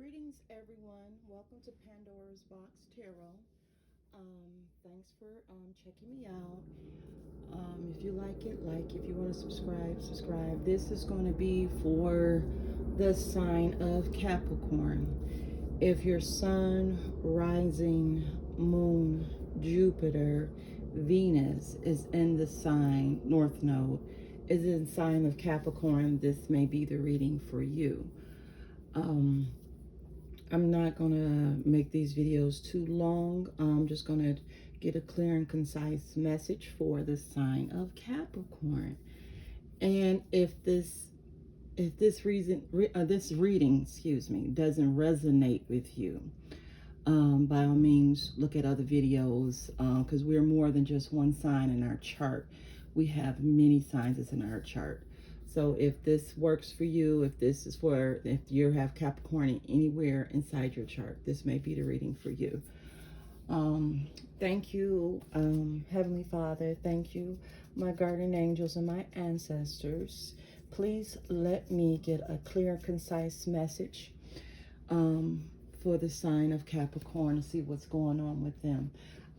Greetings, everyone. Welcome to Pandora's Box Tarot. Thanks for checking me out. If you like it, like. If you want to subscribe, subscribe. This is going to be for the sign of Capricorn. If your sun, rising, moon, Jupiter, Venus is in the sign, North Node, is in sign of Capricorn, this may be the reading for you. I'm not going to make these videos too long. I'm just going to get a clear and concise message for the sign of Capricorn. And if this reading, excuse me, doesn't resonate with you, by all means, look at other videos, because we're more than just one sign in our chart. We have many signs in our chart. So if this works for you, if you have Capricorn anywhere inside your chart, this may be the reading for you. Thank you, Heavenly Father. Thank you, my guardian angels and my ancestors. Please let me get a clear, concise message for the sign of Capricorn to see what's going on with them.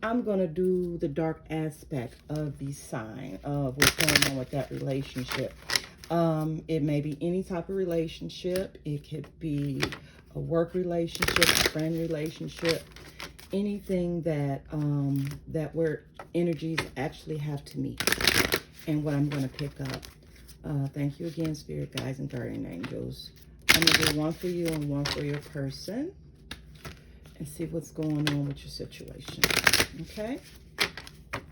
I'm going to do the dark aspect of the sign of what's going on with that relationship. It may be any type of relationship. It could be a work relationship, a friend relationship, anything that where energies actually have to meet. And what I'm going to pick up. Thank you again, Spirit Guides and Guardian Angels. I'm going to do one for you and one for your person and see what's going on with your situation. Okay?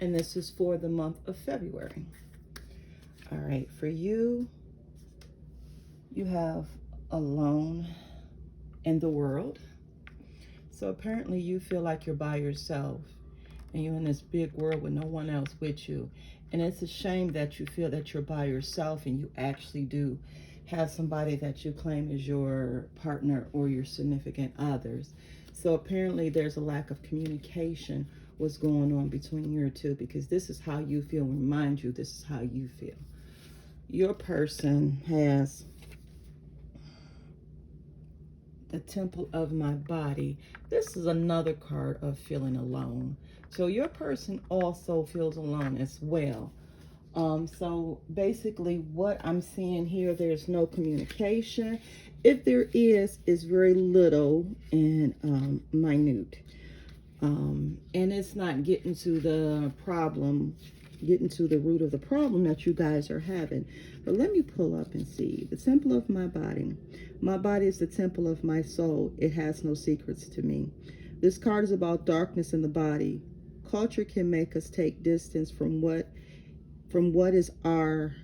And this is for the month of February. All right, for you, you have alone in the world. So apparently you feel like you're by yourself and you're in this big world with no one else with you. And it's a shame that you feel that you're by yourself and you actually do have somebody that you claim as your partner or your significant others. So apparently there's a lack of communication what's going on between you two, because this is how you feel. Remind you, this is how you feel. Your person has the Temple of my body. This is another card of feeling alone. So your person also feels alone as well. So basically what I'm seeing here, there's no communication. If there is, it's very little and minute. And it's not getting to the problem, getting to the root of the problem that you guys are having. But let me pull up and see. The temple of my body. My body is the temple of my soul. It has no secrets to me. This card is about darkness in the body. Culture can make us take distance from what is our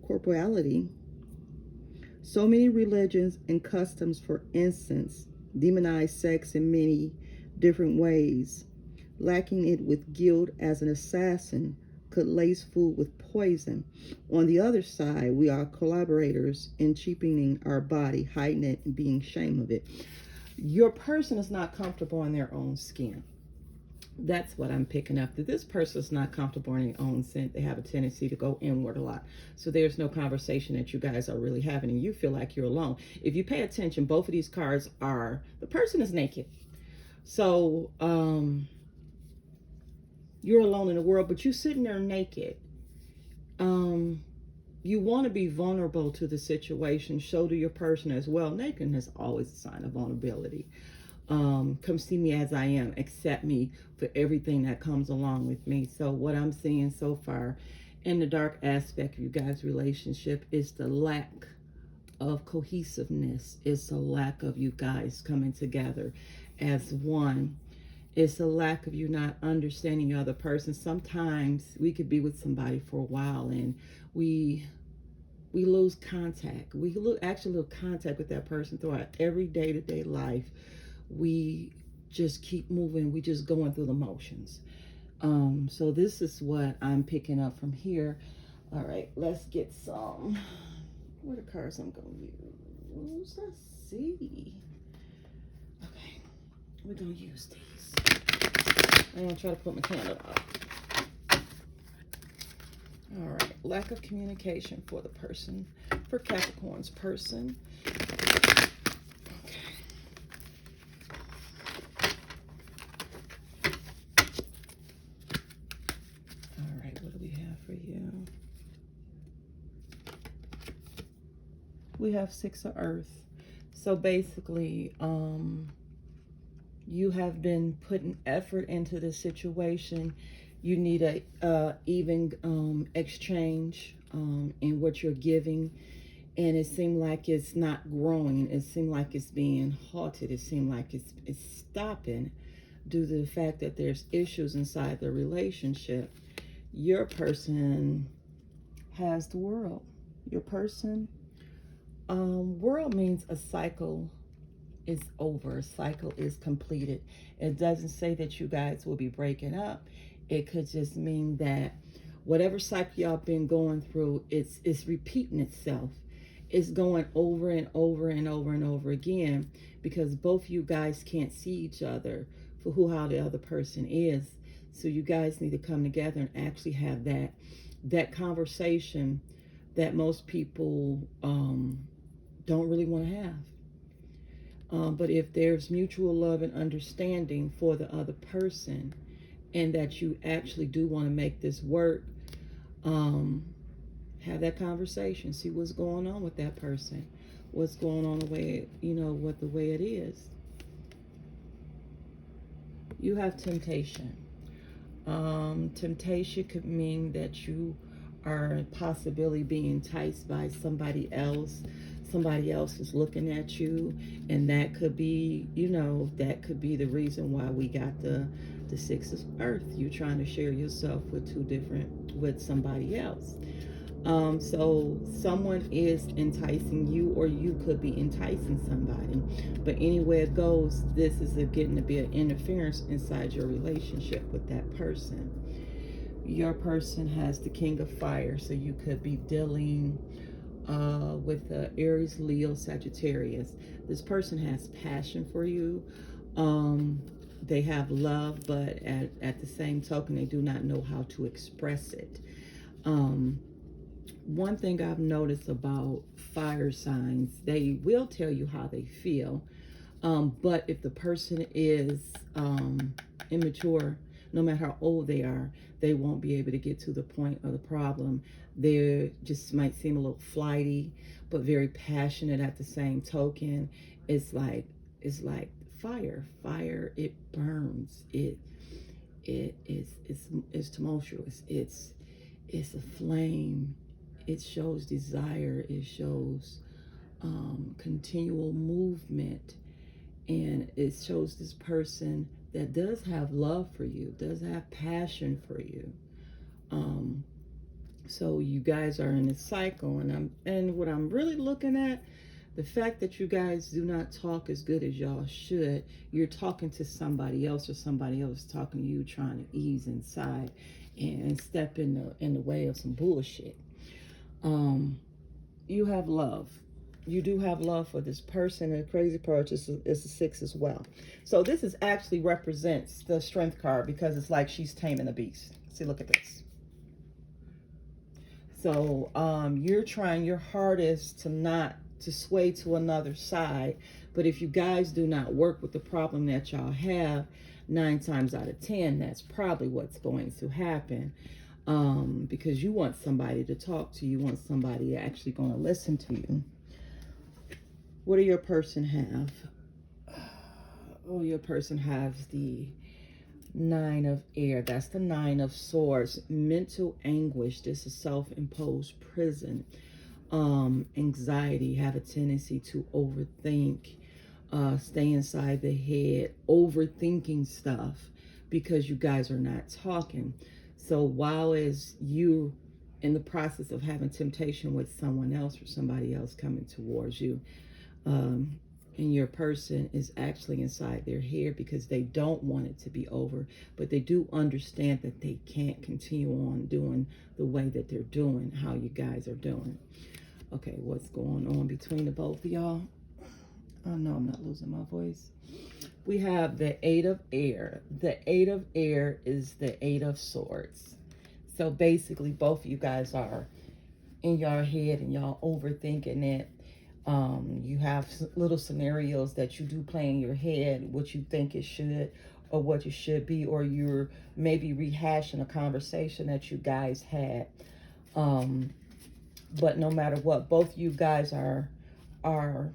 corporeality. So many religions and customs, for instance, demonize sex in many different ways. Lacking it with guilt as an assassin could lace food with poison. On the other side, we are collaborators in cheapening our body, hiding it, and being ashamed of it. Your person is not comfortable in their own skin. That's what I'm picking up. That this person is not comfortable in their own skin. They have a tendency to go inward a lot. So there's no conversation that you guys are really having, and you feel like you're alone. If you pay attention, both of these cards are, the person is naked. So, you're alone in the world, but you're sitting there naked. You want to be vulnerable to the situation. Show to your person as well. Nakedness is always a sign of vulnerability. Come see me as I am. Accept me for everything that comes along with me. So what I'm seeing so far in the dark aspect of you guys' relationship is the lack of cohesiveness. It's the lack of you guys coming together as one. It's a lack of you not understanding your other person. Sometimes we could be with somebody for a while and we lose contact. We actually lose contact with that person throughout every day-to-day life. We just keep moving. We just going through the motions. So this is what I'm picking up from here. All right, let's get some. What are the cards I'm going to use? Let's see. Okay, we're going to use these. I'm going to try to put my candle out. All right. Lack of communication for the person, for Capricorn's person. Okay. We have Six of Earth. So basically, you have been putting effort into this situation. You need a even exchange in what you're giving, and it seemed like it's not growing. It seemed like it's being halted. It seemed like it's stopping due to the fact that there's issues inside the relationship. Your person has the world. Your person, world means a cycle is over, a cycle is completed. It doesn't say that you guys will be breaking up. It could just mean that whatever cycle y'all been going through, it's repeating itself. It's going over and over and over and over again, because both you guys can't see each other for how the other person is. So you guys need to come together and actually have that conversation that most people don't really want to have. But if there's mutual love and understanding for the other person, and that you actually do want to make this work, have that conversation. See what's going on with that person. What's going on the way, the way it is. You have temptation. Temptation could mean that you are possibly being enticed by somebody else. Somebody else is looking at you, and that could be, that could be the reason why we got the Six of Earth. You're trying to share yourself with somebody else. So someone is enticing you, or you could be enticing somebody. But anywhere it goes, this is getting to be an interference inside your relationship with that person. Your person has the King of Fire, so you could be dealing with Aries, Leo, Sagittarius. This person has passion for you. They have love, but at the same token, they do not know how to express it. One thing I've noticed about fire signs, they will tell you how they feel. But if the person is immature, no matter how old they are, they won't be able to get to the point of the problem. They just might seem a little flighty, but very passionate at the same token. It's like fire. Fire, it burns. It's tumultuous. It's a flame. It shows desire. It shows continual movement, and it shows this person that does have love for you, does have passion for you. So you guys are in a cycle, and what I'm really looking at, the fact that you guys do not talk as good as y'all should. You're talking to somebody else, or somebody else talking to you, trying to ease inside and step in the way of some bullshit. You have love. You do have love for this person, and the crazy part is the Six as well. So this is actually represents the Strength card, because it's like she's taming a beast. See, look at this. So you're trying your hardest to not to sway to another side, but if you guys do not work with the problem that y'all have, 9 times out of 10, that's probably what's going to happen. Because you want somebody to talk to, you want somebody actually going to listen to you. What do your person have? Oh, your person has the 9 of Air. That's the 9 of Swords. Mental anguish. This is self-imposed prison. Anxiety. Have a tendency to overthink. Stay inside the head. Overthinking stuff because you guys are not talking. So while as you in the process of having temptation with someone else or somebody else coming towards you, and your person is actually inside their head because they don't want it to be over, but they do understand that they can't continue on doing the way that they're doing, how you guys are doing. Okay, what's going on between the both of y'all? Oh no, I'm not losing my voice. We have the 8 of Air. The 8 of Air is the 8 of Swords. So basically, both of you guys are in your head and y'all overthinking it. You have little scenarios that you do play in your head, what you think it should or what it should be, or you're maybe rehashing a conversation that you guys had. But no matter what, both you guys are are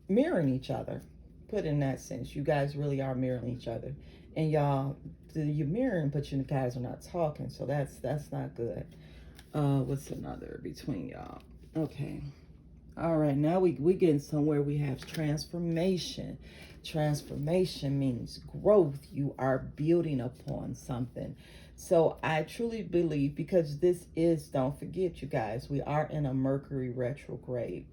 mirroring each other. Put in that sense, you guys really are mirroring each other, and y'all, you're mirroring, but you guys are not talking, so that's not good. What's another between y'all? Okay. All right, now we getting somewhere. We have transformation. Transformation means growth. You are building upon something. So I truly believe, because this is, don't forget, you guys, we are in a Mercury retrograde.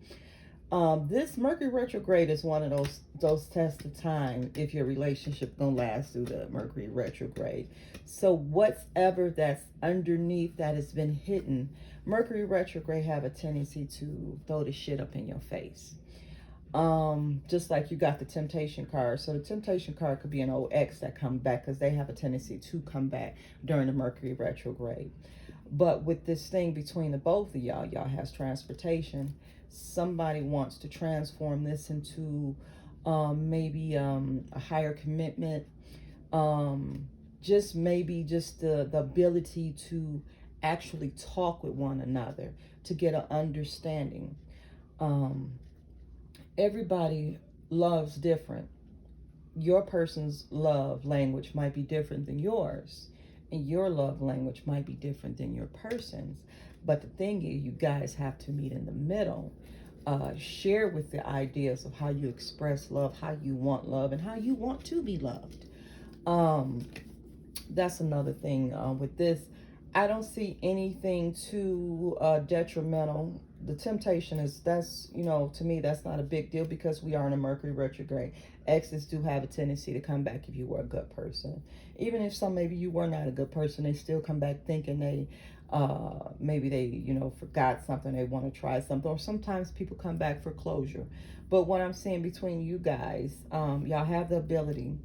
This Mercury retrograde is one of those tests of time if your relationship gonna last through the Mercury retrograde. So whatever that's underneath that has been hidden, Mercury retrograde have a tendency to throw the shit up in your face. Just like you got the temptation card. So the temptation card could be an old ex that come back, because they have a tendency to come back during the Mercury retrograde. But with this thing between the both of y'all has transportation. Somebody wants to transform this into maybe a higher commitment. Just maybe just the ability to actually talk with one another, to get an understanding. Everybody loves different. Your person's love language might be different than yours, and your love language might be different than your person's. But the thing is, you guys have to meet in the middle. Share with the ideas of how you express love, how you want love, and how you want to be loved. That's another thing with this. I don't see anything too detrimental. The temptation is, that's, to me, that's not a big deal, because we are in a Mercury retrograde. Exes do have a tendency to come back if you were a good person. Even if maybe you were not a good person, they still come back thinking maybe they, forgot something, they want to try something. Or sometimes people come back for closure. But what I'm saying between you guys, y'all have the ability,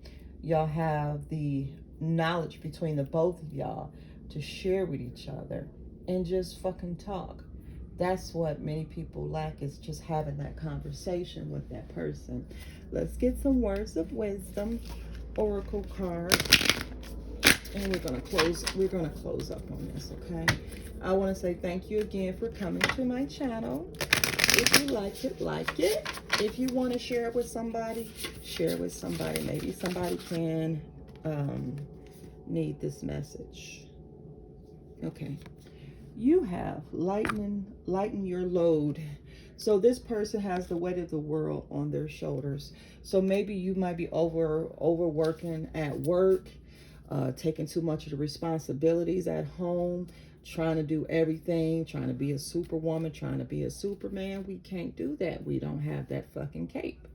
y'all have the knowledge between the both of y'all to share with each other and just fucking talk. That's what many people lack, is just having that conversation with that person. Let's get some words of wisdom, oracle card, and we're gonna close up on this. Okay, I want to say thank you again for coming to my channel. If you like it, like it. If you want to share it with somebody, share it with somebody. Maybe somebody can need this message. Okay, you have lighten your load. So this person has the weight of the world on their shoulders. So maybe you might be overworking at work, taking too much of the responsibilities at home, trying to do everything, trying to be a superwoman, trying to be a superman. We can't do that. We don't have that fucking cape.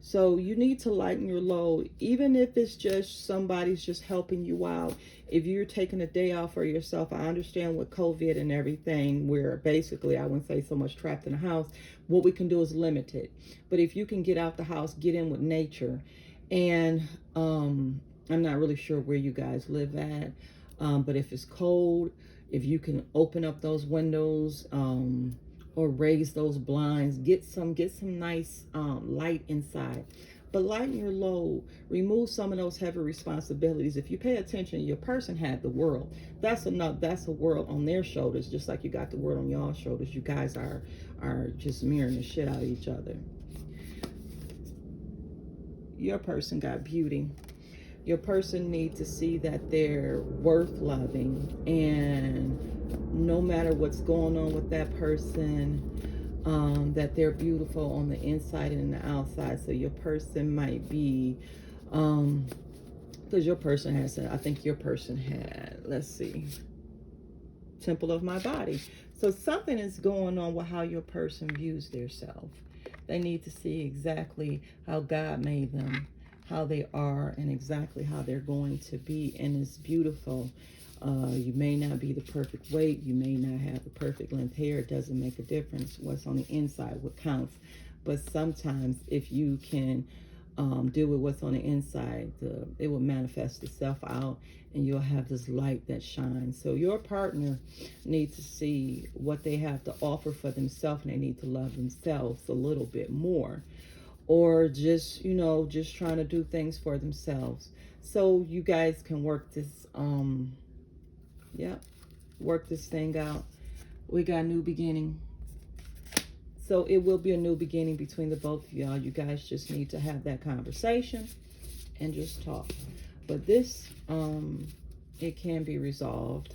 So you need to lighten your load, even if it's just somebody's just helping you out. If you're taking a day off for yourself, I understand with COVID and everything, we're basically, I wouldn't say so much trapped in the house. What we can do is limit it. But if you can get out the house, get in with nature. And I'm not really sure where you guys live at, but if it's cold, if you can open up those windows, or raise those blinds, get some nice light inside. But lighten your load, remove some of those heavy responsibilities. If you pay attention, your person had the world. That's a world on their shoulders, just like you got the world on y'all's shoulders. You guys are just mirroring the shit out of each other. Your person got beauty. Your person needs to see that they're worth loving, and no matter what's going on with that person, that they're beautiful on the inside and the outside. So your person might be, because your person has, I think your person had, let's see, temple of my body. So something is going on with how your person views their self. They need to see exactly how God made them, how they are, and exactly how they're going to be. And it's beautiful. You may not be the perfect weight. You may not have the perfect length hair. It doesn't make a difference. What's on the inside, what counts. But sometimes if you can deal with what's on the inside, it will manifest itself out, and you'll have this light that shines. So your partner needs to see what they have to offer for themselves, and they need to love themselves a little bit more. Or just, just trying to do things for themselves. So you guys can work this, work this thing out. We got a new beginning. So it will be a new beginning between the both of y'all. You guys just need to have that conversation and just talk. But this, it can be resolved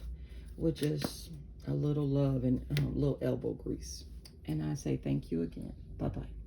with just a little love and a little elbow grease. And I say thank you again. Bye-bye.